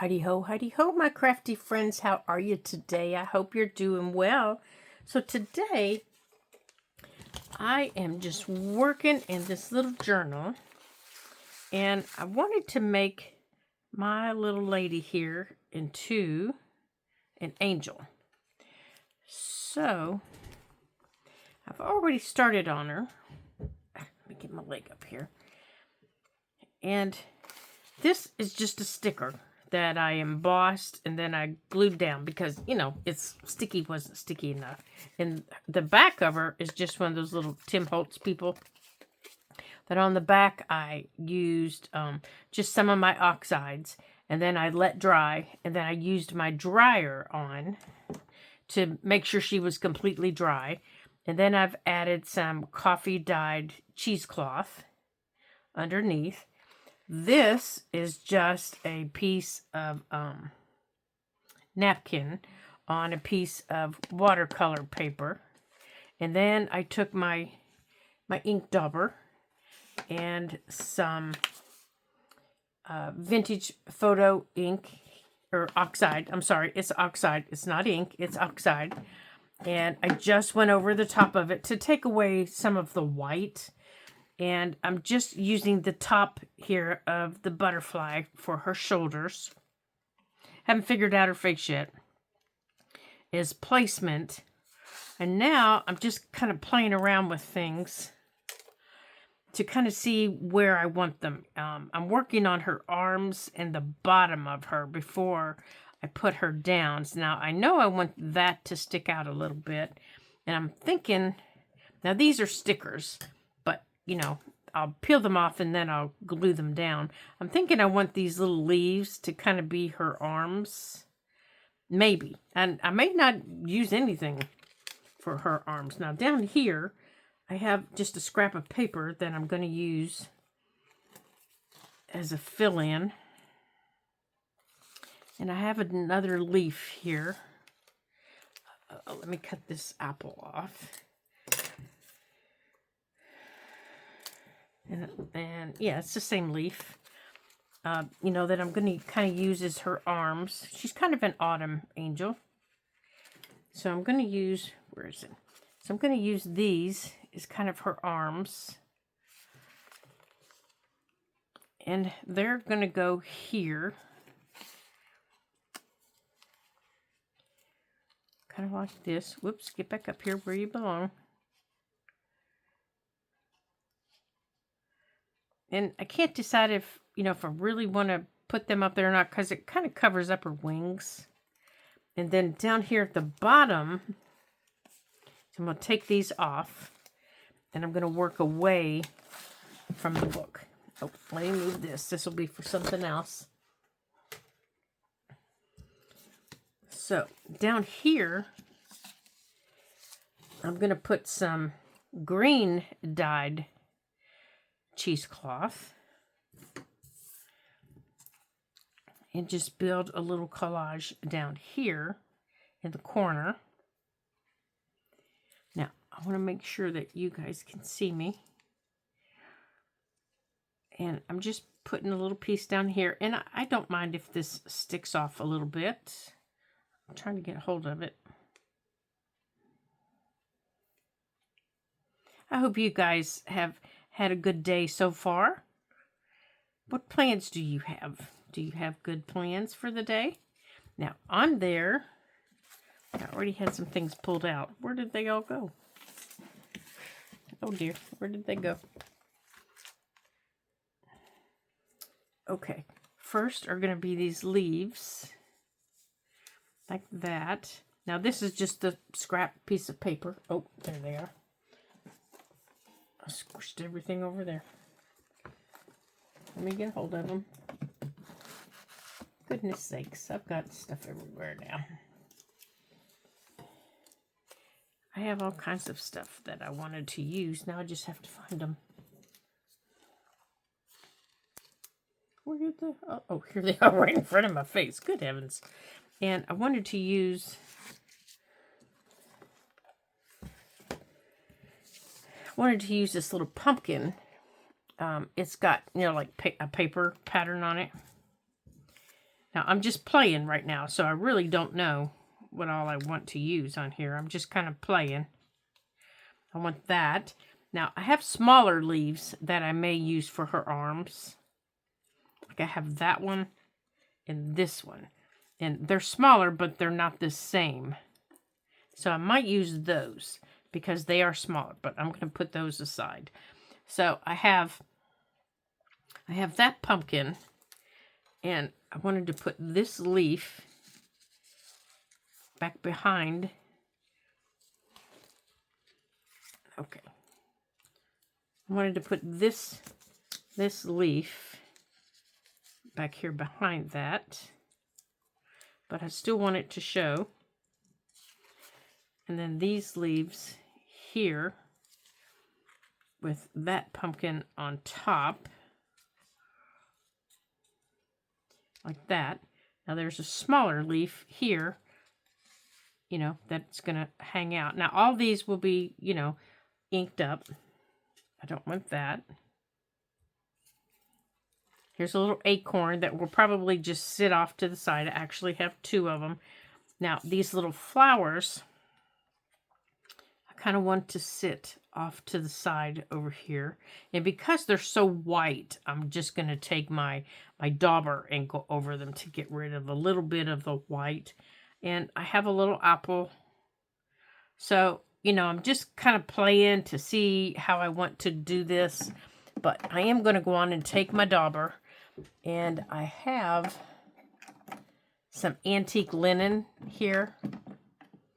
Heidi ho, my crafty friends. How are you today? I hope you're doing well. So today, I am just working in this little journal, and I wanted to make my little lady here into an angel. So, I've already started on her. Let me get my leg up here. And this is just a sticker that I embossed and then I glued down because, it's sticky, wasn't sticky enough. And the back of her is just one of those little Tim Holtz people. That on the back I used just some of my oxides and then I let dry and then I used my dryer on to make sure she was completely dry. And then I've added some coffee dyed cheesecloth underneath. This is just a piece of napkin on a piece of watercolor paper. And then I took my ink dauber and some vintage photo ink, or oxide. I'm sorry, it's oxide. It's not ink, it's oxide. And I just went over the top of it to take away some of the white. And I'm just using the top here of the butterfly for her shoulders. Haven't figured out her face yet. Is placement. And now I'm just kind of playing around with things to kind of see where I want them. I'm working on her arms and the bottom of her before I put her down. So now I know I want that to stick out a little bit. And I'm thinking, now these are stickers. I'll peel them off and then I'll glue them down. I'm thinking I want these little leaves to kind of be her arms. Maybe. And I may not use anything for her arms. Now down here, I have just a scrap of paper that I'm going to use as a fill-in. And I have another leaf here. Let me cut this apple off. And yeah, it's the same leaf, that I'm going to kind of use as her arms. She's kind of an autumn angel. So I'm going to use, where is it? So I'm going to use these as kind of her arms. And they're going to go here. Kind of like this. Whoops, get back up here where you belong. And I can't decide if I really want to put them up there or not because it kind of covers up her wings. And then down here at the bottom, so I'm going to take these off and I'm going to work away from the book. Oh, let me move this. This will be for something else. So down here, I'm going to put some green dyed cheesecloth and just build a little collage down here in the corner. Now, I want to make sure that you guys can see me. And I'm just putting a little piece down here. And I don't mind if this sticks off a little bit. I'm trying to get a hold of it. I hope you guys have had a good day so far. What plans do you have? Do you have good plans for the day? Now, on there, I already had some things pulled out. Where did they all go? Oh dear, where did they go? Okay, first are going to be these leaves. Like that. Now, this is just a scrap piece of paper. Oh, there they are. I squished everything over there. Let me get a hold of them. Goodness sakes, I've got stuff everywhere now. I have all kinds of stuff that I wanted to use. Now I just have to find them. Where did they? Oh, here they are right in front of my face. Good heavens. And I wanted to use this little pumpkin. It's got, like a paper pattern on it. Now, I'm just playing right now, so I really don't know what all I want to use on here. I'm just kind of playing. I want that. Now, I have smaller leaves that I may use for her arms. Like I have that one and this one. And they're smaller, but they're not the same. So I might use those because they are smaller, but I'm going to put those aside. So I have that pumpkin, and I wanted to put this leaf back behind. Okay. I wanted to put this leaf back here behind that, but I still want it to show. And then these leaves here with that pumpkin on top, like that. Now there's a smaller leaf here, you know, that's going to hang out. Now all these will be, you know, inked up. I don't want that. Here's a little acorn that will probably just sit off to the side. I actually have 2 of them. Now these little flowers, I kind of want to sit off to the side over here. And because they're so white, I'm just going to take my dauber and go over them to get rid of a little bit of the white. And I have a little apple. So, you know, I'm just kind of playing to see how I want to do this. But I am going to go on and take my dauber. And I have some antique linen here.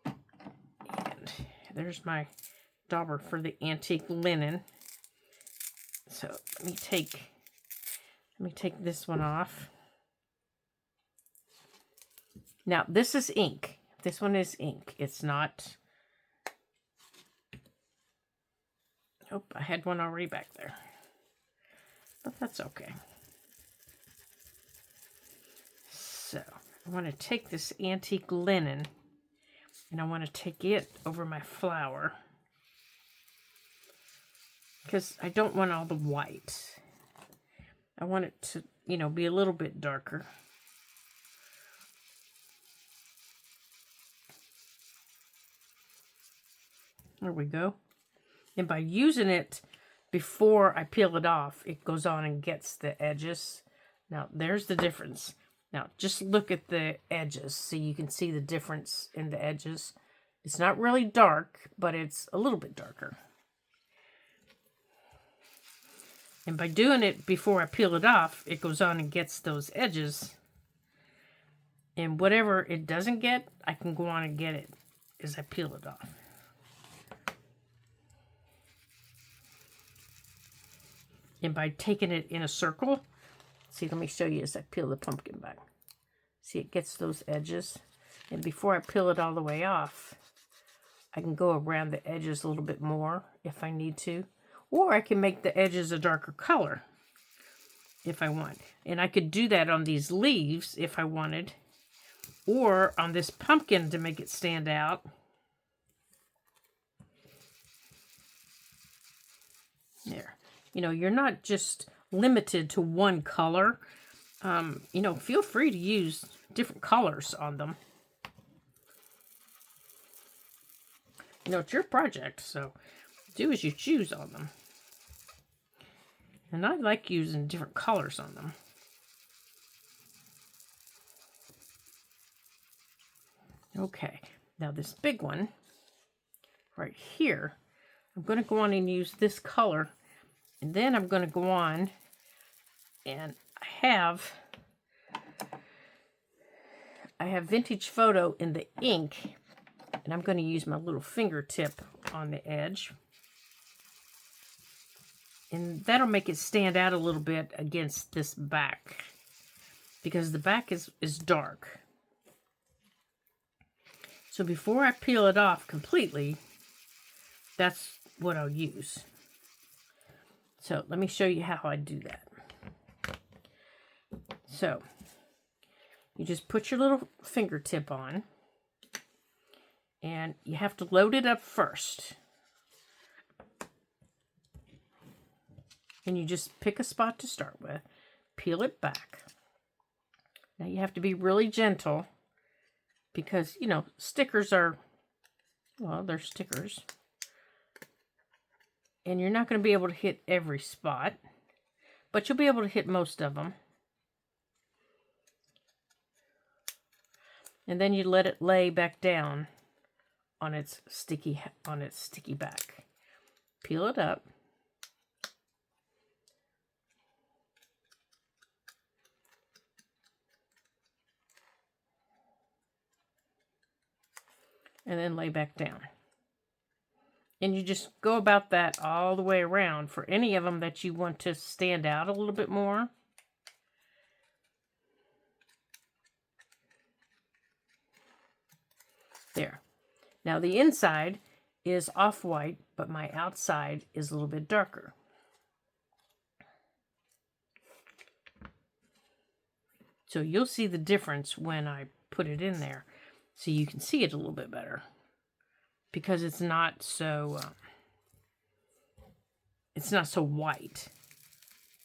And there's my dauber for the antique linen. So let me take this one off. Now this is ink. This one is ink. It's not. Oh, I had one already back there. But that's okay. So I want to take this antique linen and I want to take it over my flower, because I don't want all the white. I want it to, you know, be a little bit darker. There we go. And by using it before I peel it off, it goes on and gets the edges. Now, there's the difference. Now, just look at the edges so you can see the difference in the edges. It's not really dark, but it's a little bit darker. And by doing it before I peel it off, it goes on and gets those edges. And whatever it doesn't get, I can go on and get it as I peel it off. And by taking it in a circle, see, let me show you as I peel the pumpkin back. See, it gets those edges. And before I peel it all the way off, I can go around the edges a little bit more if I need to. Or I can make the edges a darker color if I want. And I could do that on these leaves if I wanted. Or on this pumpkin to make it stand out. There. You know, you're not just limited to one color. You know, feel free to use different colors on them. You know, it's your project, so do as you choose on them. And I like using different colors on them. Okay, now this big one right here, I'm going to go on and use this color. And then I'm going to go on and I have Vintage Photo in the ink, and I'm going to use my little fingertip on the edge. And that'll make it stand out a little bit against this back, because the back is dark. So before I peel it off completely, that's what I'll use. So let me show you how I do that. So you just put your little fingertip on, and you have to load it up first. And you just pick a spot to start with, peel it back, Now you have to be really gentle because, you know, stickers are, well, they're stickers. And you're not going to be able to hit every spot, but you'll be able to hit most of them. And then you let it lay back down on its sticky back. Peel it up. And then lay back down. And you just go about that all the way around for any of them that you want to stand out a little bit more. There. Now the inside is off-white, but my outside is a little bit darker. So you'll see the difference when I put it in there. So you can see it a little bit better. Because it's not so white.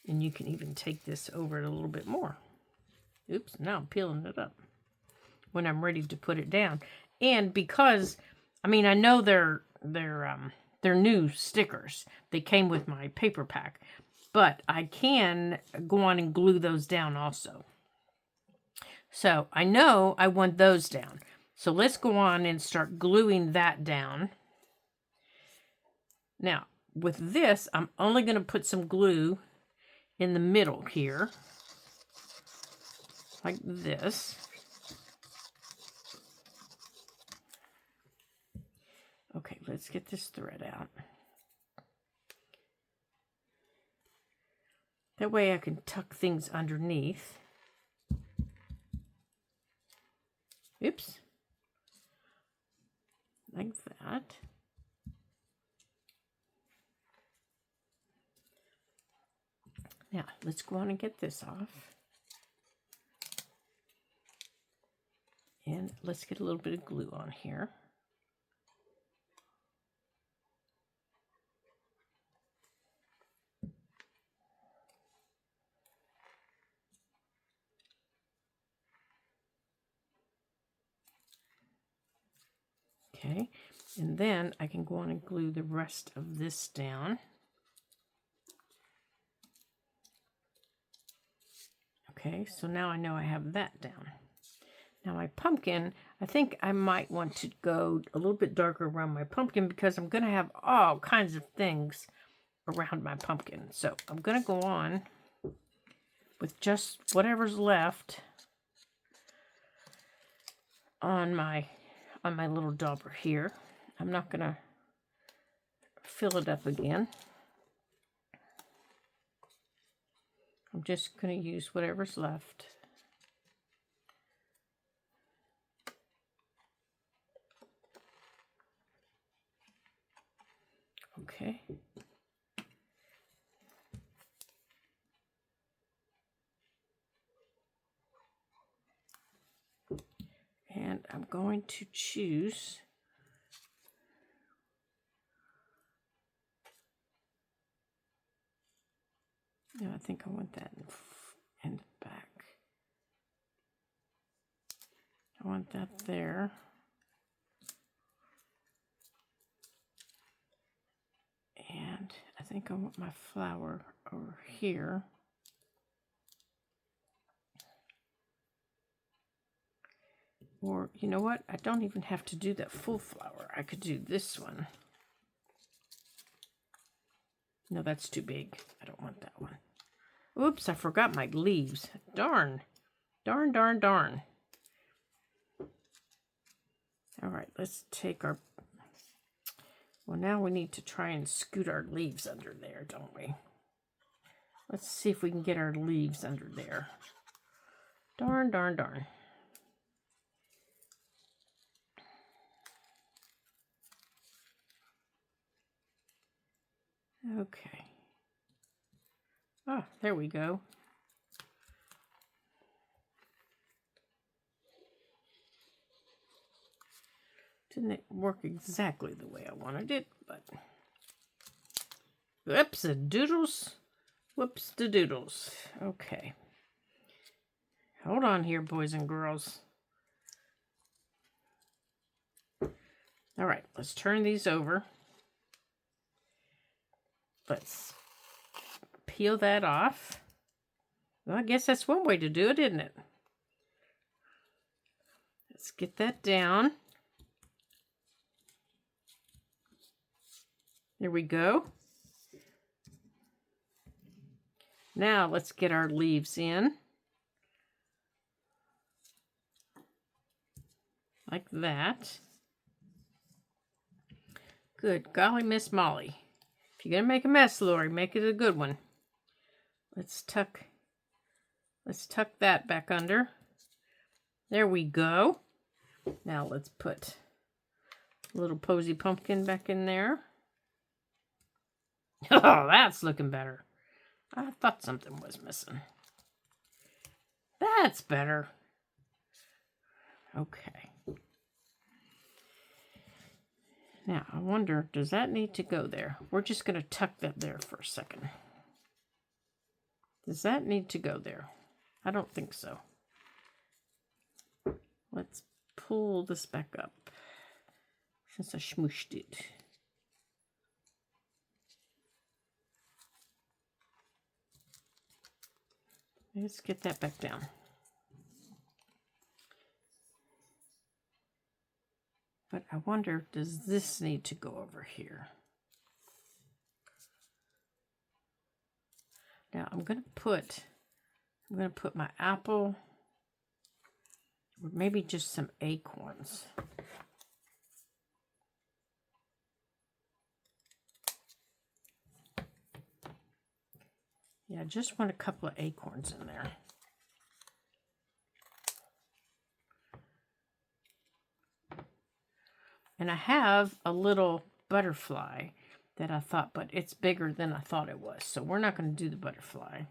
And you can even take this over it a little bit more. Oops, now I'm peeling it up when I'm ready to put it down. And because, I mean, I know they're new stickers. They came with my paper pack. But I can go on and glue those down also. So I know I want those down. So let's go on and start gluing that down. Now, with this, I'm only going to put some glue in the middle here. Like this. Okay, let's get this thread out. That way I can tuck things underneath. Oops. Like that. Now, let's go on and get this off. And let's get a little bit of glue on here. Okay, and then I can go on and glue the rest of this down. Okay, so now I know I have that down. Now my pumpkin, I think I might want to go a little bit darker around my pumpkin because I'm going to have all kinds of things around my pumpkin. So I'm going to go on with just whatever's left on my little dauber here. I'm not going to fill it up again. I'm just going to use whatever's left. Okay. And I'm going to choose I think I want that in the back. I want that there. And I think I want my flower over here. Or, you know what? I don't even have to do that full flower. I could do this one. No, that's too big. I don't want that one. Oops, I forgot my leaves. Darn. Darn, darn, darn. All right, let's take our... Well, now we need to try and scoot our leaves under there, don't we? Let's see if we can get our leaves under there. Darn, darn, darn. Okay. Oh, there we go. Didn't work exactly the way I wanted it, but... Whoops-a-doodles. Whoops-a-doodles. Okay. Hold on here, boys and girls. All right, let's turn these over. Let's peel that off. Well, I guess that's one way to do it, isn't it? Let's get that down. There we go. Now let's get our leaves in. Like that. Good golly, Miss Molly. If you're going to make a mess, Lori, make it a good one. Let's tuck that back under. There we go. Now let's put a little posy pumpkin back in there. Oh, that's looking better. I thought something was missing. That's better. Okay. Now, I wonder, does that need to go there? We're just going to tuck that there for a second. Does that need to go there? I don't think so. Let's pull this back up since I smooshed it. Let's get that back down. But I wonder, does this need to go over here? Now I'm going to put my apple, or maybe just some acorns. Yeah, I just want a couple of acorns in there. And I have a little butterfly that I thought, but it's bigger than I thought it was. So we're not going to do the butterfly.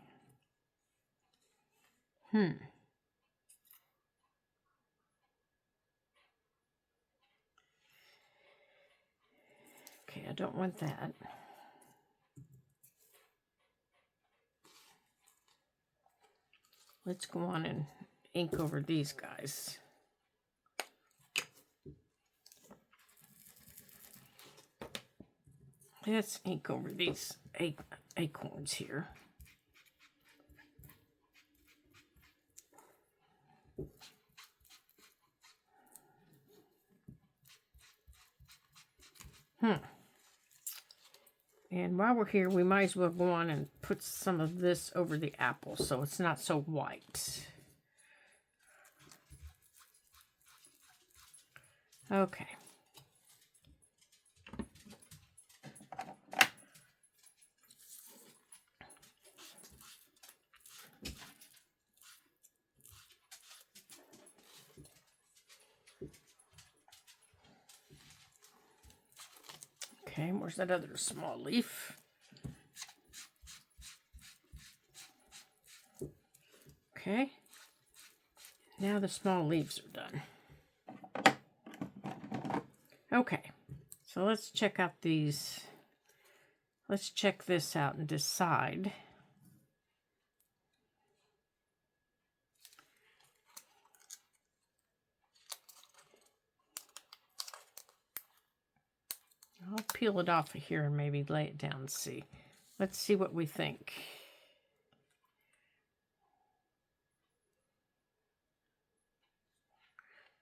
Okay, I don't want that. Let's go on and ink over these guys. Let's ink over these acorns here. And while we're here, we might as well go on and put some of this over the apple so it's not so white. Okay. Okay, where's that other small leaf? Okay, now the small leaves are done. Okay, so let's check out these. Let's check this out and decide. I'll peel it off of here and maybe lay it down and see. Let's see what we think.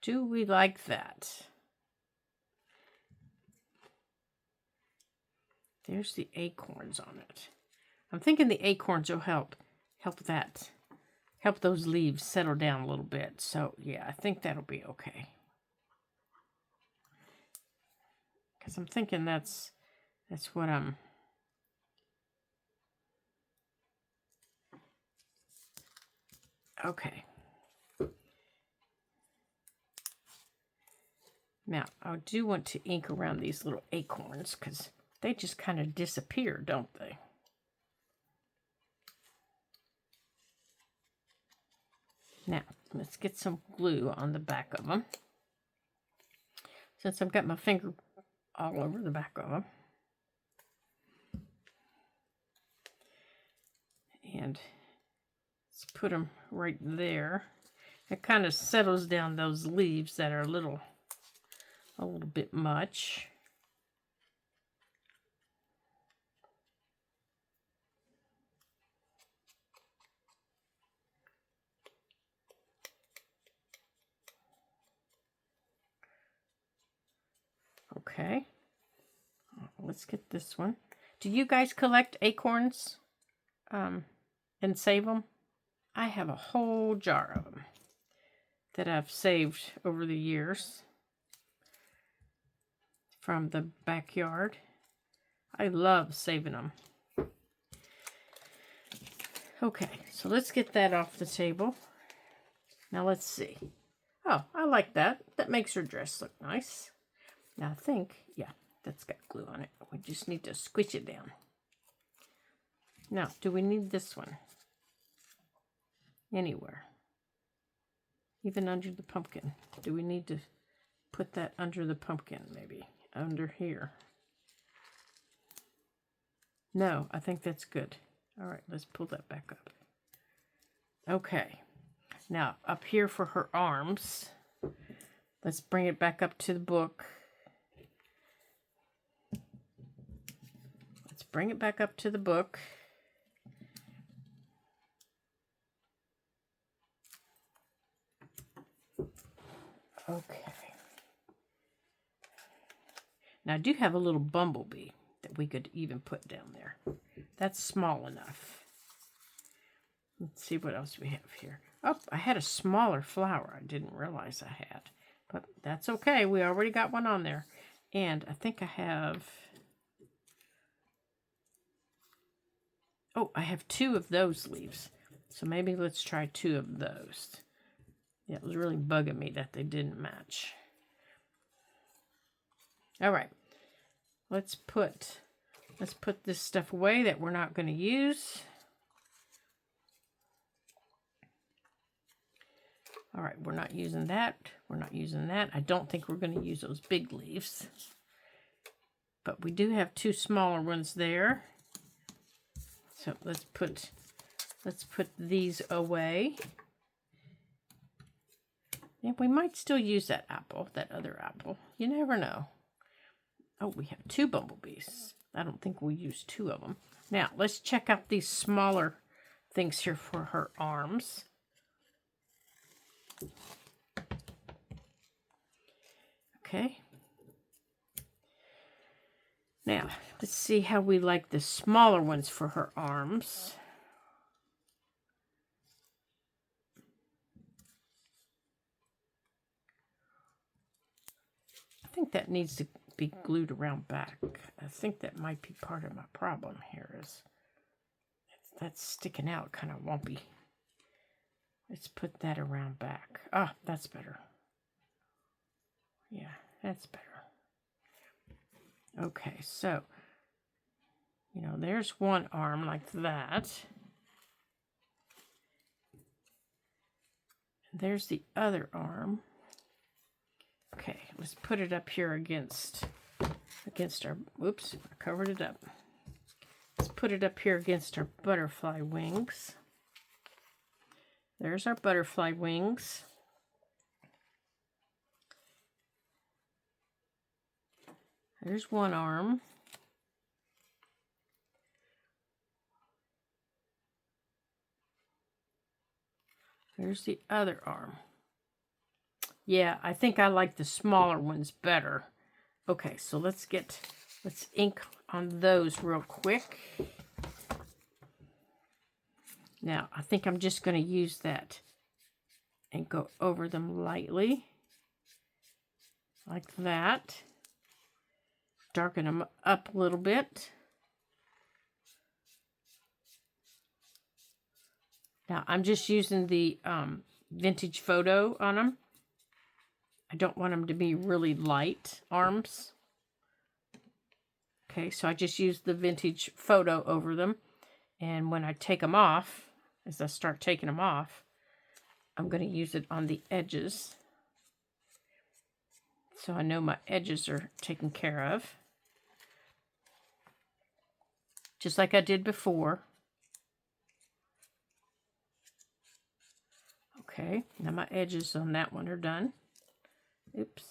Do we like that? There's the acorns on it. I'm thinking the acorns will help those leaves settle down a little bit. So yeah, I think that'll be okay. Because I'm thinking that's what I'm... Okay. Now, I do want to ink around these little acorns because they just kind of disappear, don't they? Now, let's get some glue on the back of them. Since I've got my finger all over the back of them. And let's put them right there. It kind of settles down those leaves that are a little bit much. Okay, let's get this one. Do you guys collect acorns and save them? I have a whole jar of them that I've saved over the years from the backyard. I love saving them. Okay, so let's get that off the table. Now let's see. Oh, I like that. That makes her dress look nice. Now I think, yeah, that's got glue on it. We just need to squish it down. Now, do we need this one? Anywhere? Even under the pumpkin? Do we need to put that under the pumpkin, maybe? Under here? No, I think that's good. All right, let's pull that back up. Okay. Now, up here for her arms, let's bring it back up to the book. Let's bring it back up to the book. Okay. Now, I do have a little bumblebee that we could even put down there. That's small enough. Let's see what else we have here. Oh, I had a smaller flower. I didn't realize I had. But that's okay. We already got one on there. And I think I have... Oh, I have 2 of those leaves. So maybe let's try 2 of those. Yeah, it was really bugging me that they didn't match. All right. Let's put this stuff away that we're not going to use. All right, we're not using that. We're not using that. I don't think we're going to use those big leaves. But we do have 2 smaller ones there. So let's put these away. And we might still use that apple, that other apple. You never know. Oh, we have 2 bumblebees. I don't think we'll use 2 of them. Now, let's check out these smaller things here for her arms. Okay. Now, let's see how we like the smaller ones for her arms. I think that needs to be glued around back. I think that might be part of my problem here is that's sticking out kind of lumpy. Let's put that around back. Ah, that's better. Yeah, that's better. Okay, so, you know, there's one arm like that. There's the other arm. Okay, let's put it up here against our, whoops, I covered it up. Let's put it up here against our butterfly wings. There's our butterfly wings. There's one arm. There's the other arm. Yeah, I think I like the smaller ones better. Okay, so let's ink on those real quick. Now, I think I'm just going to use that and go over them lightly. Like that. Darken them up a little bit. Now, I'm just using the vintage photo on them. I don't want them to be really light arms. Okay, so I just use the vintage photo over them. And when I take them off, as I start taking them off, I'm going to use it on the edges. So I know my edges are taken care of. Just like I did before. Okay, now my edges on that one are done. Oops.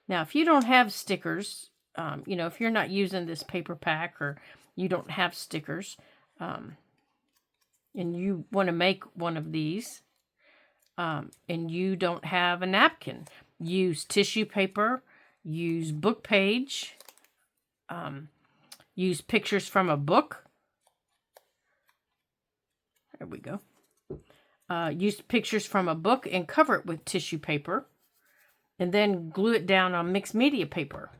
Now, if you don't have stickers, you know, if you're not using this paper pack or you don't have stickers, and you want to make one of these, and you don't have a napkin, use tissue paper, use book page, use pictures from a book. There we go. Use pictures from a book and cover it with tissue paper. And then glue it down on mixed media paper.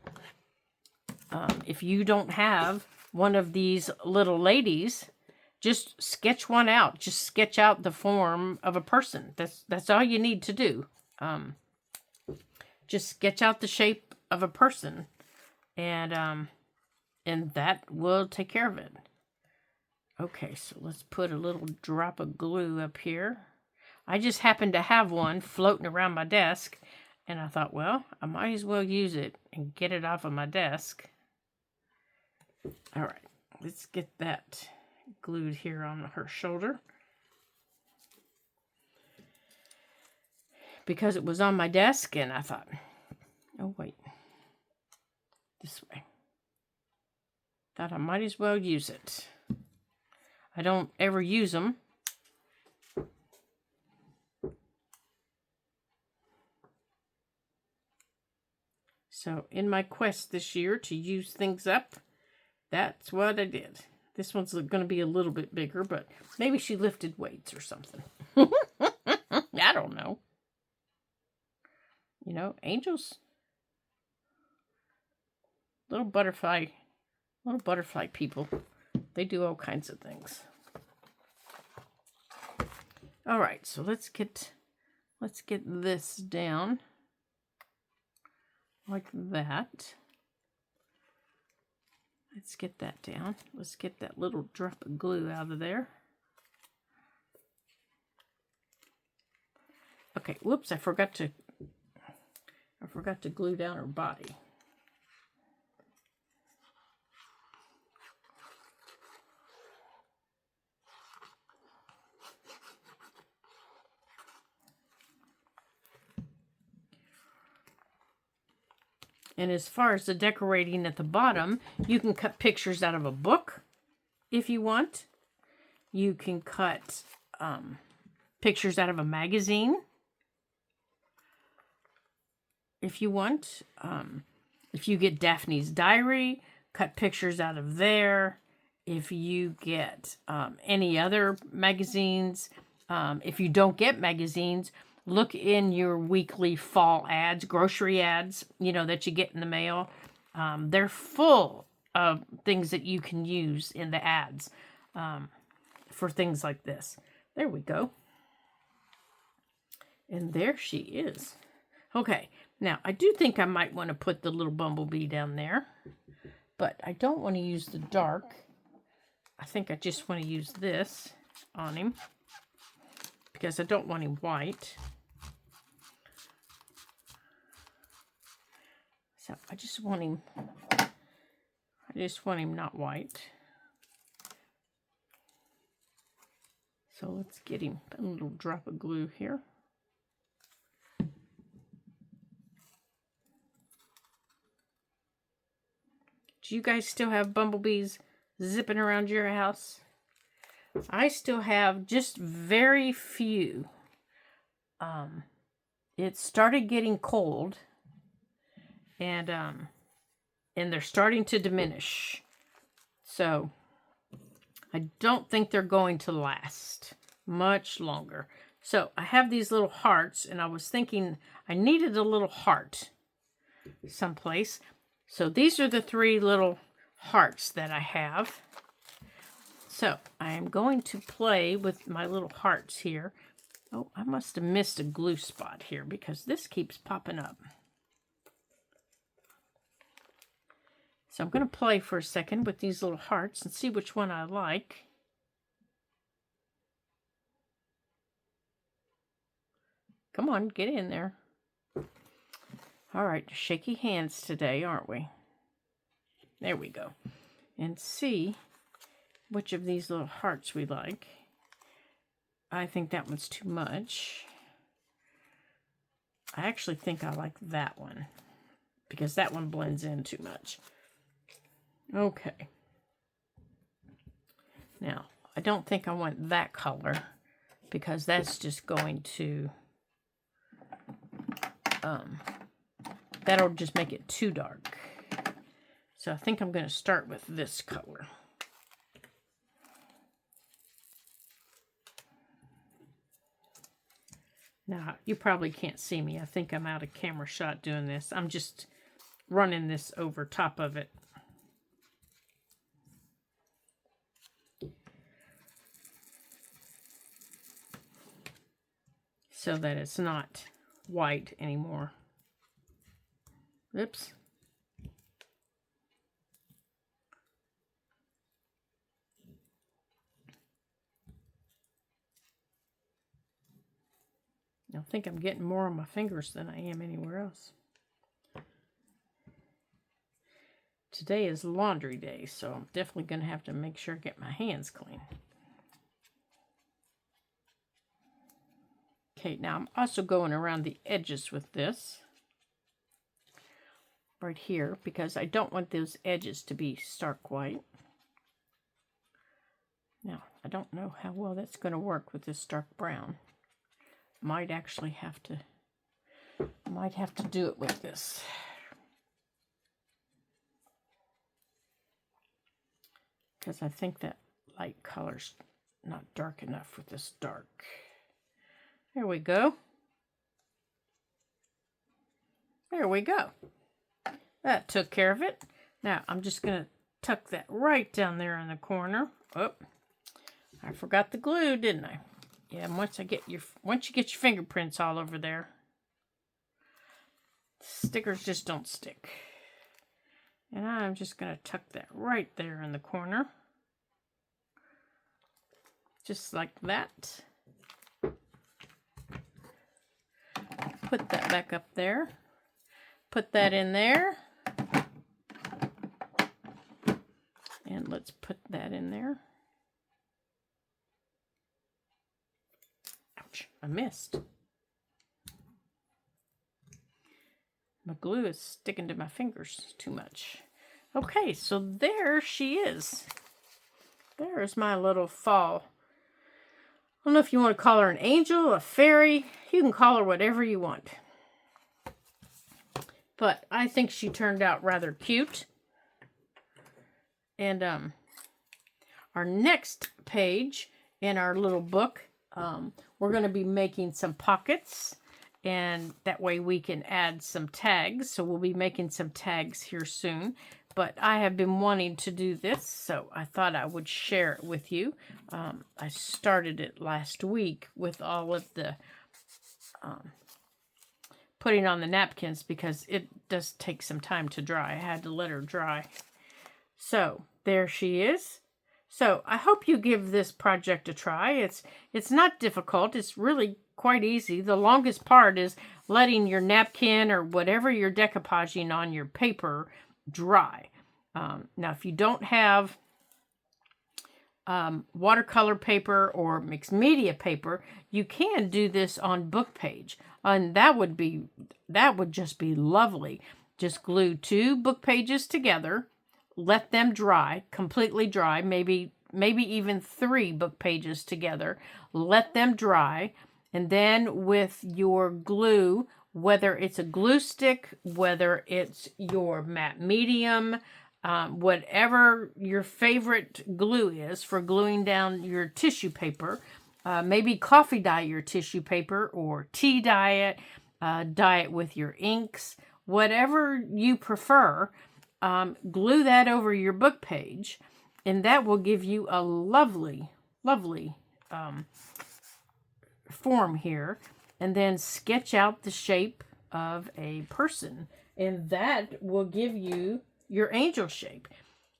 If you don't have one of these little ladies, just sketch one out. Just sketch out the form of a person. That's all you need to do. Just sketch out the shape of a person, and that will take care of it. Okay, so let's put a little drop of glue up here. I just happened to have one floating around my desk. And I thought, well, I might as well use it and get it off of my desk. All right, let's get that glued here on her shoulder. Because it was on my desk, and I thought, oh, wait, this way. Thought I might as well use it. I don't ever use them. So in my quest this year to use things up, that's what I did. This one's going to be a little bit bigger, but maybe she lifted weights or something. I don't know. You know, angels, little butterfly people, they do all kinds of things. All right, so let's get this down. Like that. Let's get that down. Let's get that little drop of glue out of there. Okay, whoops, I forgot to glue down her body. And as far as the decorating at the bottom, you can cut pictures out of a book if you want. You can cut pictures out of a magazine if you want. If you get Daphne's Diary, cut pictures out of there. If you get any other magazines, if you don't get magazines, look in your weekly fall ads, grocery ads, you know, that you get in the mail. They're full of things that you can use in the ads for things like this. There we go. And there she is. Okay, now I do think I might want to put the little bumblebee down there, but I don't want to use the dark. I think I just want to use this on him because I don't want him white. So I just want him not white. So let's get him a little drop of glue here. Do you guys still have bumblebees zipping around your house? I still have just very few. It started getting cold. And they're starting to diminish. So I don't think they're going to last much longer. So I have these little hearts, and I was thinking I needed a little heart someplace. So these are the 3 little hearts that I have. So I am going to play with my little hearts here. Oh, I must have missed a glue spot here because this keeps popping up. So I'm going to play for a second with these little hearts and see which one I like. Come on, get in there. All right, shaky hands today, aren't we? There we go. And see which of these little hearts we like. I think that one's too much. I actually think I like that one because that one blends in too much. Okay. Now, I don't think I want that color because that's just going to, that'll just make it too dark. So I think I'm going to start with this color. Now, you probably can't see me. I think I'm out of camera shot doing this. I'm just running this over top of it. So that it's not white anymore. Oops. I think I'm getting more on my fingers than I am anywhere else. Today is laundry day, so I'm definitely going to have to make sure I get my hands clean. Okay, now I'm also going around the edges with this. Right here, because I don't want those edges to be stark white. Now, I don't know how well that's going to work with this dark brown. Might actually have to do it with this. Because I think that light color's not dark enough with this dark. There we go. There we go. That took care of it. Now, I'm just going to tuck that right down there in the corner. Oh, I forgot the glue, didn't I? Yeah, once you get your fingerprints all over there, stickers just don't stick. And I'm just going to tuck that right there in the corner. Just like that. Put that back up there. Put that in there. And let's put that in there. Ouch, I missed. My glue is sticking to my fingers too much. Okay, so there she is. There's my little fall. I don't know if you want to call her an angel, a fairy. You can call her whatever you want. But I think she turned out rather cute. And our next page in our little book, we're going to be making some pockets. And that way we can add some tags. So we'll be making some tags here soon. But I have been wanting to do this, so I thought I would share it with you. I started it last week with all of the putting on the napkins because it does take some time to dry. I had to let her dry. So there she is. So I hope you give this project a try. It's not difficult. It's really quite easy. The longest part is letting your napkin or whatever you're decoupaging on your paper dry. Now, if you don't have watercolor paper or mixed media paper, you can do this on book page, and that would just be lovely. Just glue 2 book pages together, let them dry, completely dry, maybe even 3 book pages together, let them dry, and then with your glue, whether it's a glue stick, whether it's your matte medium, whatever your favorite glue is for gluing down your tissue paper, maybe coffee dye your tissue paper or tea dye it, dye it with your inks, whatever you prefer, glue that over your book page, and that will give you a lovely, lovely form here. And then sketch out the shape of a person, and that will give you your angel shape.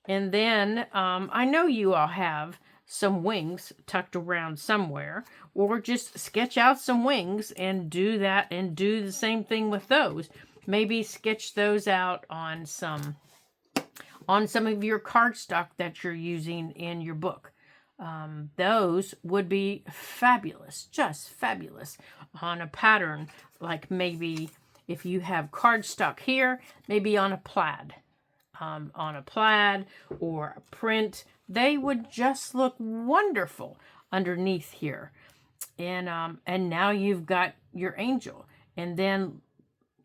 And then I know you all have some wings tucked around somewhere, or just sketch out some wings and do that, and do the same thing with those. Maybe sketch those out on some of your cardstock that you're using in your book. those would be fabulous, just fabulous on a pattern, like maybe if you have cardstock here, maybe on a plaid. Or a print, they would just look wonderful underneath here. And now you've got your angel. And then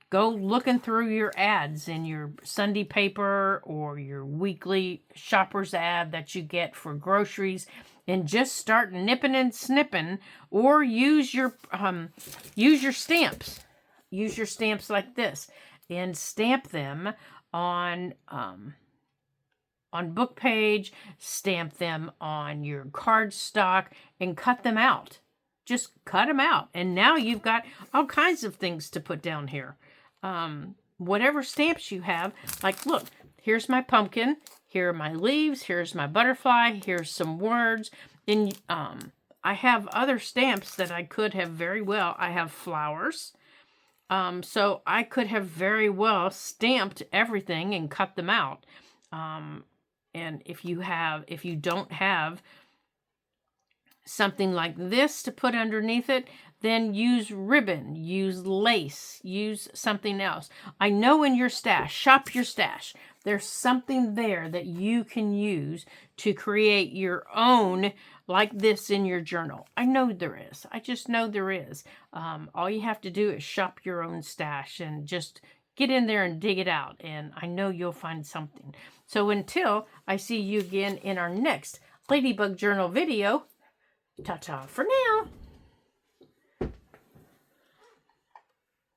go looking through your ads in your Sunday paper or your weekly shopper's ad that you get for groceries, and just start nipping and snipping, or use your stamps. Use your stamps like this and stamp them on book page, stamp them on your cardstock, and cut them out. Just cut them out. And now you've got all kinds of things to put down here. Whatever stamps you have, like, look, here's my pumpkin, here are my leaves, here's my butterfly, here's some words. And I have other stamps that I could have very well. I have flowers. So I could have very well stamped everything and cut them out. And if you don't have something like this to put underneath it, then use ribbon, use lace, use something else. I know in your stash, shop your stash, there's something there that you can use to create your own like this in your journal. I know there is. I just know there is. All you have to do is shop your own stash and just get in there and dig it out. And I know you'll find something. So until I see you again in our next Ladybug Journal video, ta-ta for now.